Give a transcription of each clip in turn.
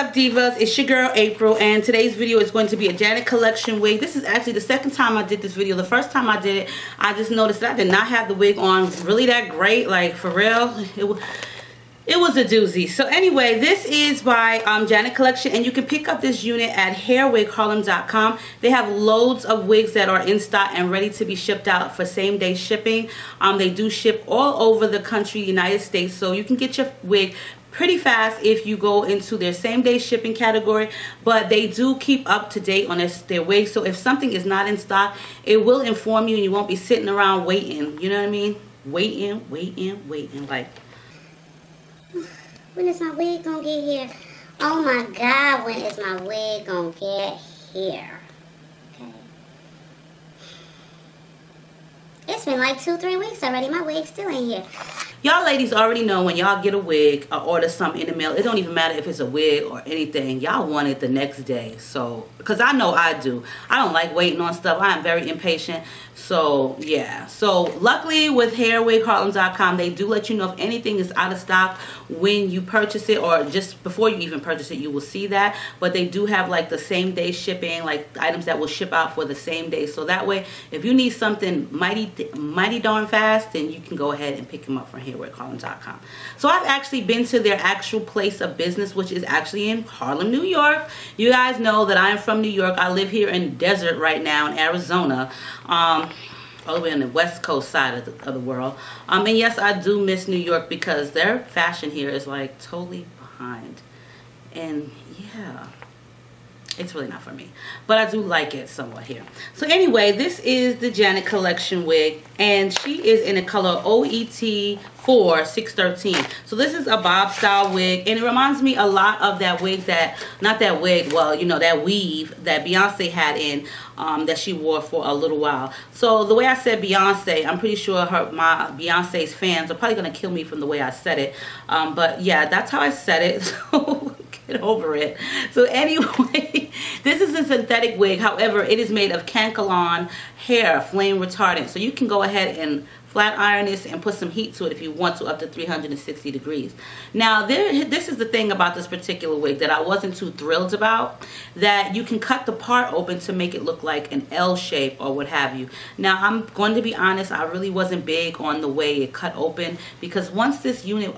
up, divas? It's your girl April, and today's video is going to be a Janet collection wig. This is actually the second time I did this video. The first time I did it, I just noticed that I did not have the wig on really that great, like for real. It was a doozy. So anyway, this is by Janet Collection, and you can pick up this unit at WIGHARLEM.com. They have loads of wigs that are in stock and ready to be shipped out for same-day shipping. They do ship all over the country, United States, so you can get your wig pretty fast if you go into their same-day shipping category. But they do keep up to date on their wigs, so if something is not in stock, it will inform you and you won't be sitting around waiting. You know what I mean? Waiting like, when is my wig gonna get here? Oh my God, when is my wig gonna get here? Okay. It's been like 2-3 weeks already. My wig still ain't here. Y'all ladies already know when y'all get a wig or order something in the mail, it don't even matter if it's a wig or anything. Y'all want it the next day. So, because I know I do. I don't like waiting on stuff. I am very impatient. So, yeah. So, luckily with WIGHARLEM.com, they do let you know if anything is out of stock when you purchase it, or just before you even purchase it, you will see that. But they do have like the same day shipping, like items that will ship out for the same day. So that way, if you need something mighty darn fast, then you can go ahead and pick them up from WIGHARLEM.com. So I've actually been to their actual place of business, which is actually in Harlem, New York. You guys know that I'm from New York. I live here in the desert right now in Arizona. All the way on the west coast side of the world. And yes, I do miss New York because their fashion here is like totally behind. And yeah, it's really not for me. But I do like it somewhat here. So anyway, this is the Janet Collection wig. And she is in the color OET 613. So this is a bob style wig, and it reminds me a lot of that wig that, not that wig, well, you know, that weave that Beyonce had in, that she wore for a little while. So the way I said Beyonce, I'm pretty sure my Beyonce's fans are probably gonna kill me from the way I said it. But yeah, that's how I said it. So get over it. So anyway, this is a synthetic wig. However, it is made of Kanekalon hair, flame retardant. So you can go ahead and flat iron this and put some heat to it if you want to, up to 360 degrees. Now, this is the thing about this particular wig that I wasn't too thrilled about, that you can cut the part open to make it look like an L shape or what have you. Now, I'm going to be honest, I really wasn't big on the way it cut open, because once this unit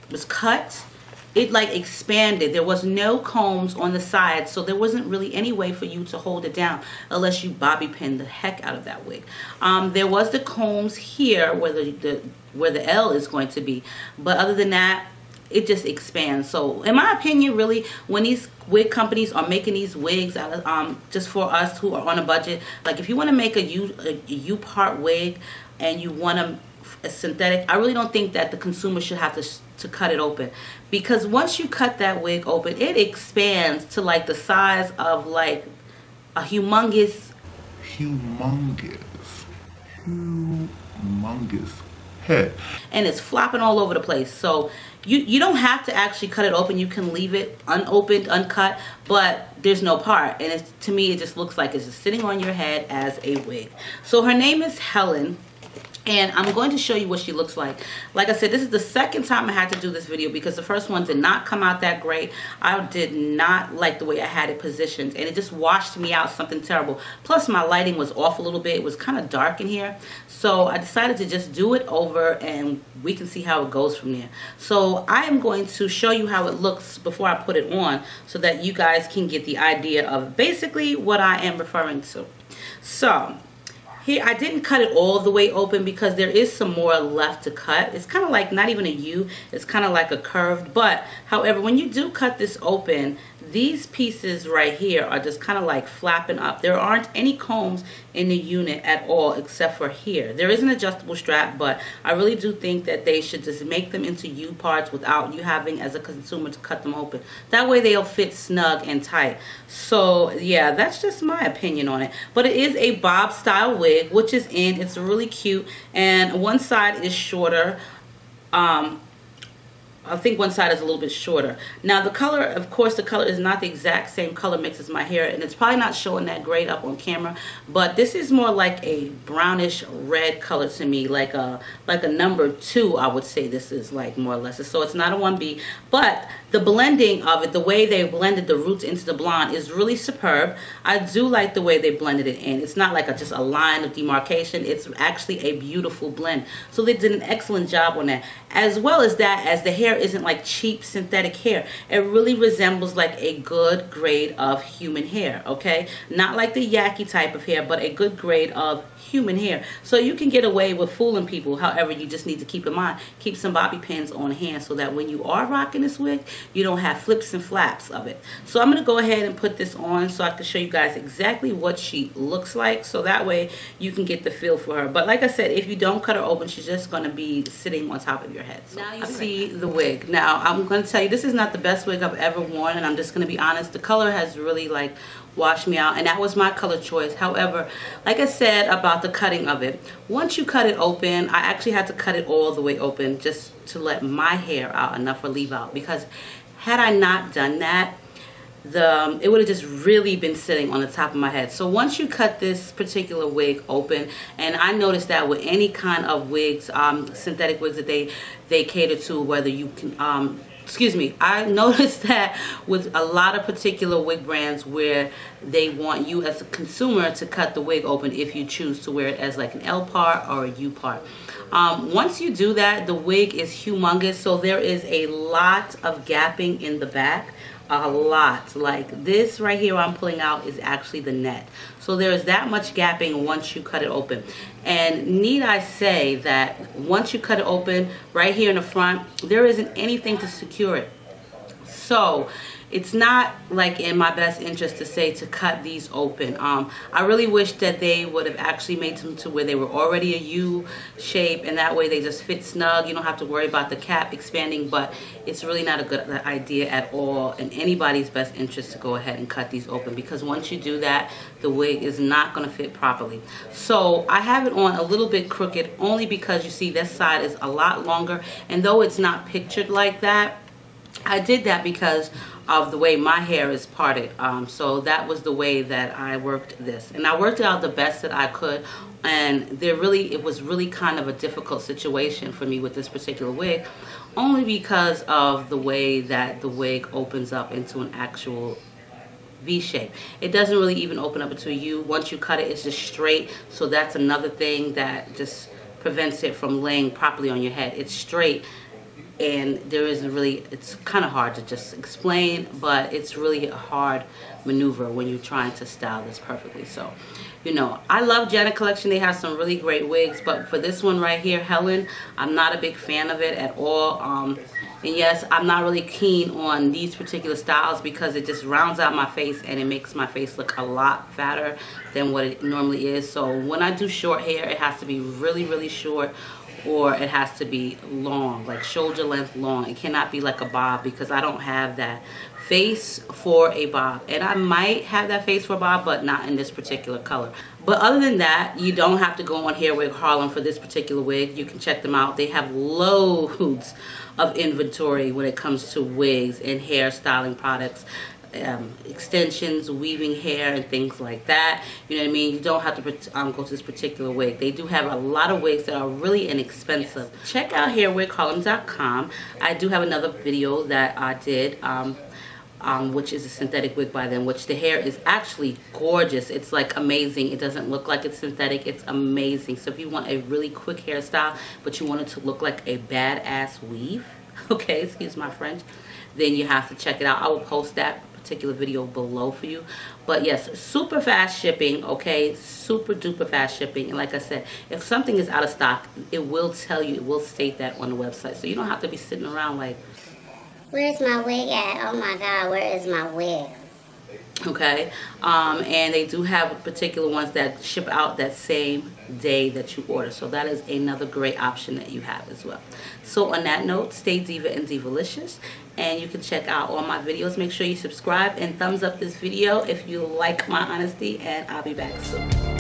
was cut, it like expanded. There was no combs on the sides, so there wasn't really any way for you to hold it down unless you bobby pinned the heck out of that wig. There was the combs here where the L is going to be, but other than that, it just expands. So in my opinion, really, when these wig companies are making these wigs out of, just for us who are on a budget, like if you want to make a U-part wig and you want a synthetic, I really don't think that the consumer should have to cut it open, because once you cut that wig open, it expands to like the size of like a humongous head, and it's flopping all over the place. So you don't have to actually cut it open. You can leave it unopened, uncut, but there's no part, and to me it just looks like it's just sitting on your head as a wig. So her name is Helen, and I'm going to show you what she looks like. Like I said, this is the second time I had to do this video because the first one did not come out that great. I did not like the way I had it positioned, and it just washed me out something terrible. Plus, my lighting was off a little bit. It was kind of dark in here. So I decided to just do it over, and we can see how it goes from there. So I am going to show you how it looks before I put it on so that you guys can get the idea of basically what I am referring to. So here, I didn't cut it all the way open because there is some more left to cut. It's kind of like not even a U, it's kind of like a curved. But however, when you do cut this open, these pieces right here are just kind of like flapping up. There aren't any combs in the unit at all except for here. There is an adjustable strap, but I really do think that they should just make them into U parts without you having as a consumer to cut them open. That way they'll fit snug and tight. So yeah, that's just my opinion on it. But it is a bob style wig, which is in. It's really cute, and one side is shorter. I think one side is a little bit shorter. Now the color, of course, the color is not the exact same color mix as my hair, and it's probably not showing that great up on camera, but this is more like a brownish red color to me, like a number 2, I would say this is like, more or less. So it's not a 1B, but the blending of it, the way they blended the roots into the blonde is really superb. I do like the way they blended it in. It's not like just a line of demarcation. It's actually a beautiful blend. So they did an excellent job on that. As well as that, as the hair isn't like cheap synthetic hair, it really resembles like a good grade of human hair, okay? Not like the yucky type of hair, but a good grade of human hair. So you can get away with fooling people. However, you just need to keep in mind, keep some bobby pins on hand so that when you are rocking this wig, you don't have flips and flaps of it. So I'm going to go ahead and put this on so I can show you guys exactly what she looks like, so that way you can get the feel for her. But like I said, if you don't cut her open, she's just going to be sitting on top of your head. So now you see the wig. Now I'm going to tell you, this is not the best wig I've ever worn, and I'm just going to be honest, the color has really like washed me out, and that was my color choice. However, like I said about the cutting of it, once you cut it open, I actually had to cut it all the way open just to let my hair out enough relief out, because had I not done that, it would have just really been sitting on the top of my head. So once you cut this particular wig open, and I noticed that with any kind of wigs, synthetic wigs that they cater to, whether you can excuse me, I noticed that with a lot of particular wig brands where they want you as a consumer to cut the wig open if you choose to wear it as like an L part or a U part. Once you do that, the wig is humongous, so there is a lot of gapping in the back. A lot. Like this right here I'm pulling out is actually the net. So there is that much gapping once you cut it open. And need I say that once you cut it open right here in the front, there isn't anything to secure it. So it's not like in my best interest to say to cut these open. I really wish that they would have actually made them to where they were already a U shape, and that way they just fit snug. You don't have to worry about the cap expanding, but it's really not a good idea at all in anybody's best interest to go ahead and cut these open, because once you do that, the wig is not going to fit properly. So I have it on a little bit crooked only because you see this side is a lot longer, and though it's not pictured like that, I did that because of the way my hair is parted. So that was the way that I worked this, and I worked it out the best that I could. And it was really kind of a difficult situation for me with this particular wig, only because of the way that the wig opens up into an actual V shape. It doesn't really even open up into a U. Once you cut it, it's just straight. So that's another thing that just prevents it from laying properly on your head. It's straight, and there isn't really, it's kind of hard to just explain, but it's really a hard maneuver when you're trying to style this perfectly. So, you know, I love Janet Collection. They have some really great wigs, but for this one right here, Helen, I'm not a big fan of it at all. And yes, I'm not really keen on these particular styles because it just rounds out my face and it makes my face look a lot fatter than what it normally is. So when I do short hair, it has to be really, really short, or it has to be long, like shoulder length long. It cannot be like a bob, because I don't have that face for a bob. And I might have that face for a bob, but not in this particular color. But other than that, you don't have to go on WIG Harlem for this particular wig. You can check them out. They have loads of inventory when it comes to wigs and hair styling products. Extensions, weaving hair, and things like that. You know what I mean? You don't have to go to this particular wig. They do have a lot of wigs that are really inexpensive. Check out WigHarlem.com. I do have another video that I did, which is a synthetic wig by them, which the hair is actually gorgeous. It's like amazing. It doesn't look like it's synthetic. It's amazing. So if you want a really quick hairstyle, but you want it to look like a badass weave, okay, excuse my French, then you have to check it out. I will post that particular video below for you. But yes, super fast shipping, okay, super duper fast shipping. And like I said, if something is out of stock, it will tell you, it will state that on the website, so you don't have to be sitting around like, where's my wig at? Oh my god, where is my wig? Okay, and they do have particular ones that ship out that same day that you order, so that is another great option that you have as well. So on that note, stay diva and divalicious, and you can check out all my videos. Make sure you subscribe and thumbs up this video if you like my honesty, and I'll be back soon.